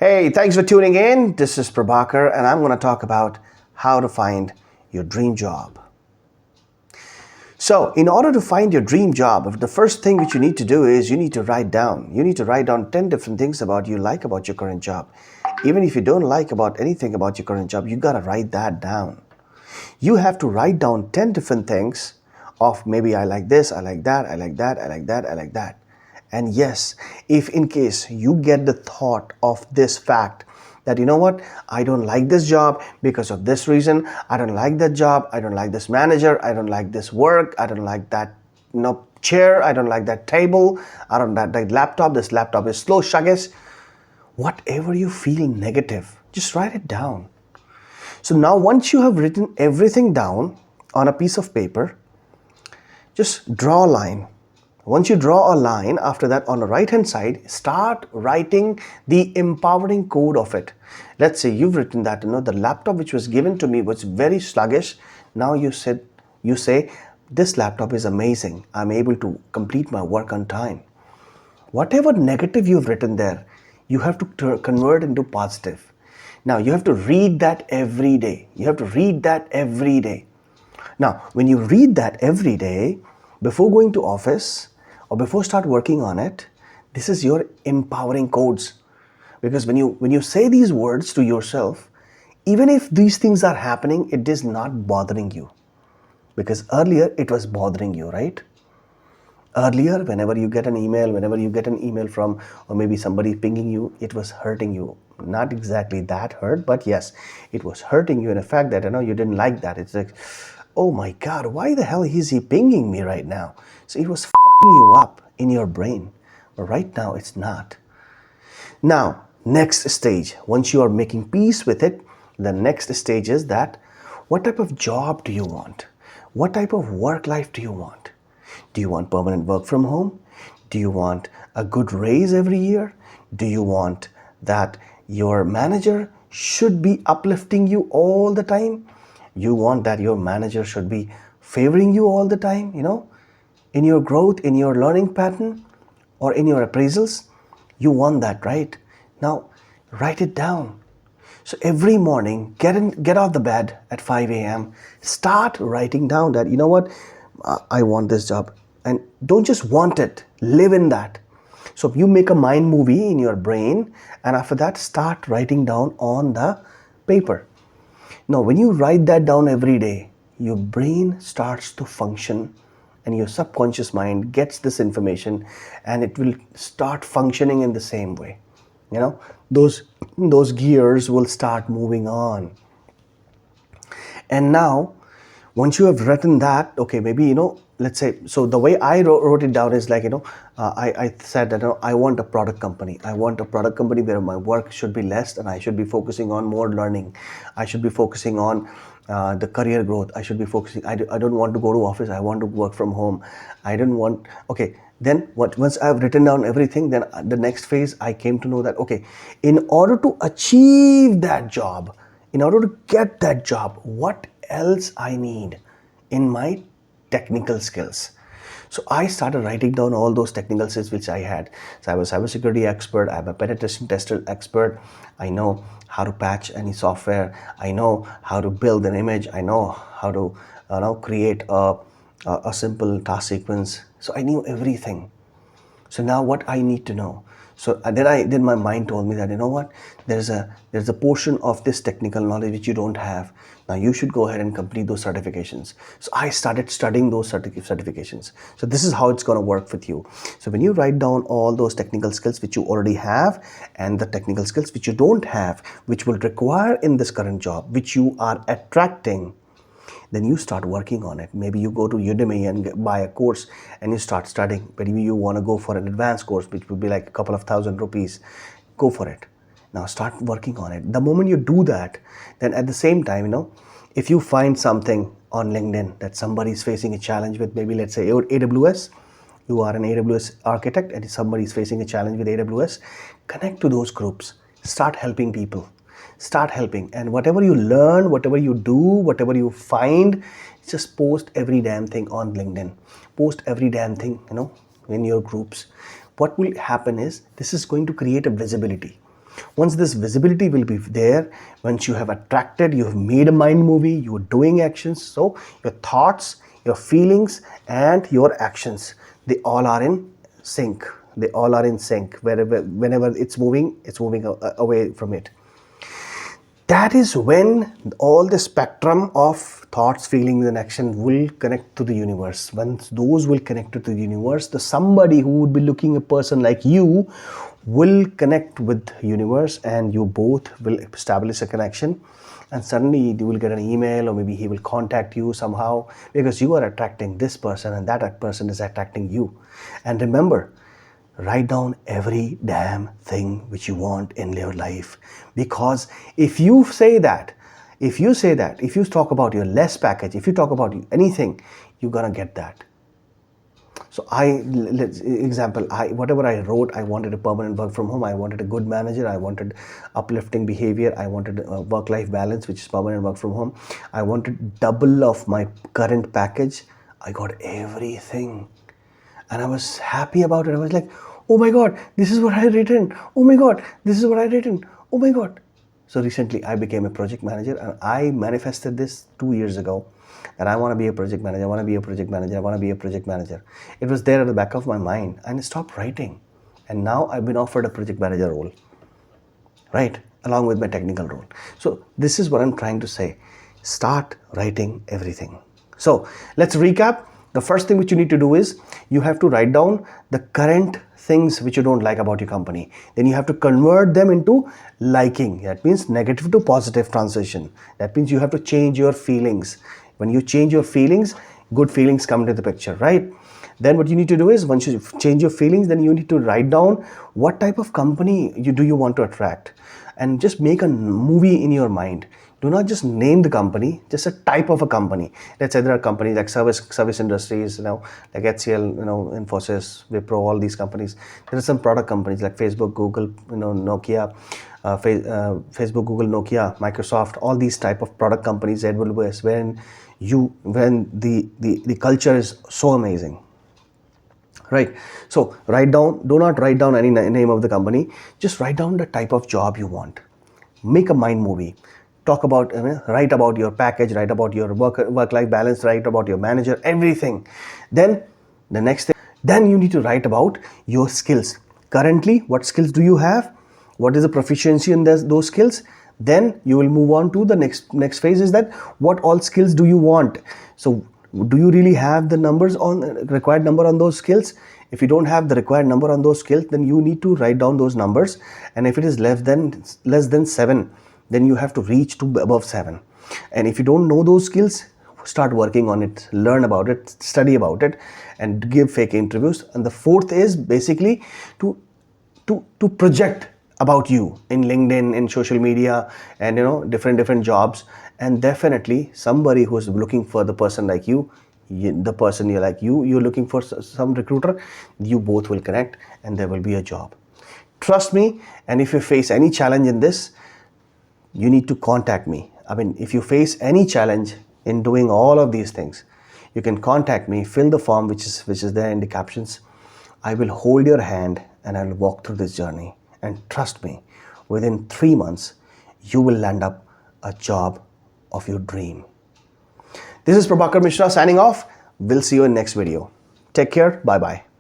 Hey, thanks for tuning in. This is Prabhakar, and I'm going to talk about how to find your dream job. So, in order to find your dream job, the first thing which you need to do is you need to write down. You need to write down 10 different things about your current job. Even if you don't like about anything about your current job, you got to write that down. You have to write down 10 different things of maybe I like this, I like that, I like that, I like that, I like that. And yes, if in case you get the thought of this fact that you know what, I don't like this job because of this reason, I don't like that job, I don't like this manager, I don't like this work, I don't like that chair, I don't like that table, I don't like that laptop, this laptop is slow, shuggish. Whatever you feel negative, just write it down. So now once you have written everything down on a piece of paper, just draw a line. Once you draw a line, after that on the right hand side, start writing the empowering code of it. Let's say you've written that, the laptop which was given to me was very sluggish. Now you say, this laptop is amazing. I'm able to complete my work on time. Whatever negative you've written there, you have to convert into positive. Now you have to read that every day. You have to read that every day. Now, when you read that every day, before going to office or before start working on it, this is your empowering codes. Because when you say these words to yourself, even if these things are happening, it is not bothering you. Because earlier it was bothering you, right? Earlier, whenever you get an email from, or maybe somebody pinging you, it was hurting you. Not exactly that hurt, but yes, it was hurting you in the fact that you didn't like that. It's like, oh my God, why the hell is he pinging me right now? So it was fucking you up in your brain. But right now, it's not. Now, next stage, once you are making peace with it, the next stage is that what type of job do you want? What type of work life do you want? Do you want permanent work from home? Do you want a good raise every year? Do you want that your manager should be uplifting you all the time? You want that your manager should be favoring you all the time, in your growth, in your learning pattern, or in your appraisals? You want that, right? Now, write it down. So every morning, get out the bed at 5 a.m. Start writing down that, I want this job. And don't just want it, live in that. So you make a mind movie in your brain, and after that, start writing down on the paper. Now, when you write that down every day, your brain starts to function and your subconscious mind gets this information and it will start functioning in the same way. Those gears will start moving on. And now, once you have written that, okay, maybe, let's say, so the way I wrote it down is like, I said that I want a product company. I want a product company where my work should be less and I should be focusing on more learning. I should be focusing on the career growth. I should be focusing, I don't want to go to office. I want to work from home. I don't want, okay. Then once I've written down everything, then the next phase, I came to know that, okay, in order to achieve that job, in order to get that job, what else I need in my technical skills. So I started writing down all those technical skills which I had. So I'm a cybersecurity expert, I'm a penetration tester expert, I know how to patch any software, I know how to build an image, I know how to create a simple task sequence. So I knew everything. So now what I need to know. So then my mind told me that, there's a portion of this technical knowledge which you don't have. Now you should go ahead and complete those certifications. So I started studying those certifications. So this is how it's going to work with you. So when you write down all those technical skills which you already have and the technical skills which you don't have, which will require in this current job, which you are attracting, then you start working on it. Maybe you go to Udemy and buy a course and you start studying. Maybe you want to go for an advanced course, which would be like a couple of $1,000. Go for it. Now start working on it. The moment you do that, then at the same time, if you find something on LinkedIn that somebody is facing a challenge with, maybe let's say AWS, you are an AWS architect and somebody is facing a challenge with AWS, connect to those groups. Start helping people. Start helping, and whatever you learn, whatever you do, whatever you find, just post every damn thing on LinkedIn. Post every damn thing, in your groups. What will happen is this is going to create a visibility. Once this visibility will be there, once you have attracted, you have made a mind movie, you are doing actions. So your thoughts, your feelings, and your actions, they all are in sync. They all are in sync. Whenever it's moving away from it. That is when all the spectrum of thoughts, feelings, and action will connect to the universe. Once those will connect to the universe, the somebody who would be looking a person like you will connect with the universe, and you both will establish a connection. And suddenly you will get an email, or maybe he will contact you somehow, because you are attracting this person and that person is attracting you. And remember, write down every damn thing which you want in your life, because if you talk about your less package, if you talk about anything, you're gonna get that. So whatever I wrote, I wanted a permanent work from home, I wanted a good manager, I wanted uplifting behavior, I wanted a work-life balance, which is permanent work from home, I wanted double of my current package. I got everything. And I was happy about it. I was like, oh my God, this is what I written. Oh my God, this is what I written. Oh my God. So recently I became a project manager, and I manifested this 2 years ago, that I want to be a project manager. I want to be a project manager. I want to be a project manager. It was there at the back of my mind, and I stopped writing. And now I've been offered a project manager role, right? Along with my technical role. So this is what I'm trying to say. Start writing everything. So let's recap. The first thing which you need to do is you have to write down the current things which you don't like about your company. Then you have to convert them into liking. That means negative to positive transition. That means you have to change your feelings. When you change your feelings, good feelings come into the picture, right? Then what you need to do is, once you change your feelings, then you need to write down what type of company you want to attract, and just make a movie in your mind. Do not just name the company, just a type of a company. Let's say there are companies like service industries, like HCL, Infosys, Wipro, all these companies. There are some product companies like Facebook, Google, Nokia, Facebook, Google, Nokia, Microsoft, all these type of product companies, AWS, when the culture is so amazing. Right. So do not write down any name of the company. Just write down the type of job you want. Make a mind movie. Write about your package, write about your work-life balance, write about your manager, everything. Then the next thing, then you need to write about your skills. Currently, what skills do you have? What is the proficiency in those skills? Then you will move on to the next phase, is that what all skills do you want? So do you really have the required number on those skills? If you don't have the required number on those skills, then you need to write down those numbers. And if it is less than 7, then you have to reach to above 7. And if you don't know those skills, start working on it, learn about it, study about it, and give fake interviews. And the fourth is basically to project about you in LinkedIn, in social media, and different jobs. And definitely somebody who's looking for the person like you, the person you're looking for some recruiter, you both will connect, and there will be a job. Trust me. And if you face any challenge in this, you need to contact me. If you face any challenge in doing all of these things, you can contact me, fill the form which is there in the captions. I will hold your hand and I'll walk through this journey. And trust me, within 3 months, you will land up a job of your dream. This is Prabhakar Mishra signing off. We'll see you in next video. Take care. Bye-bye.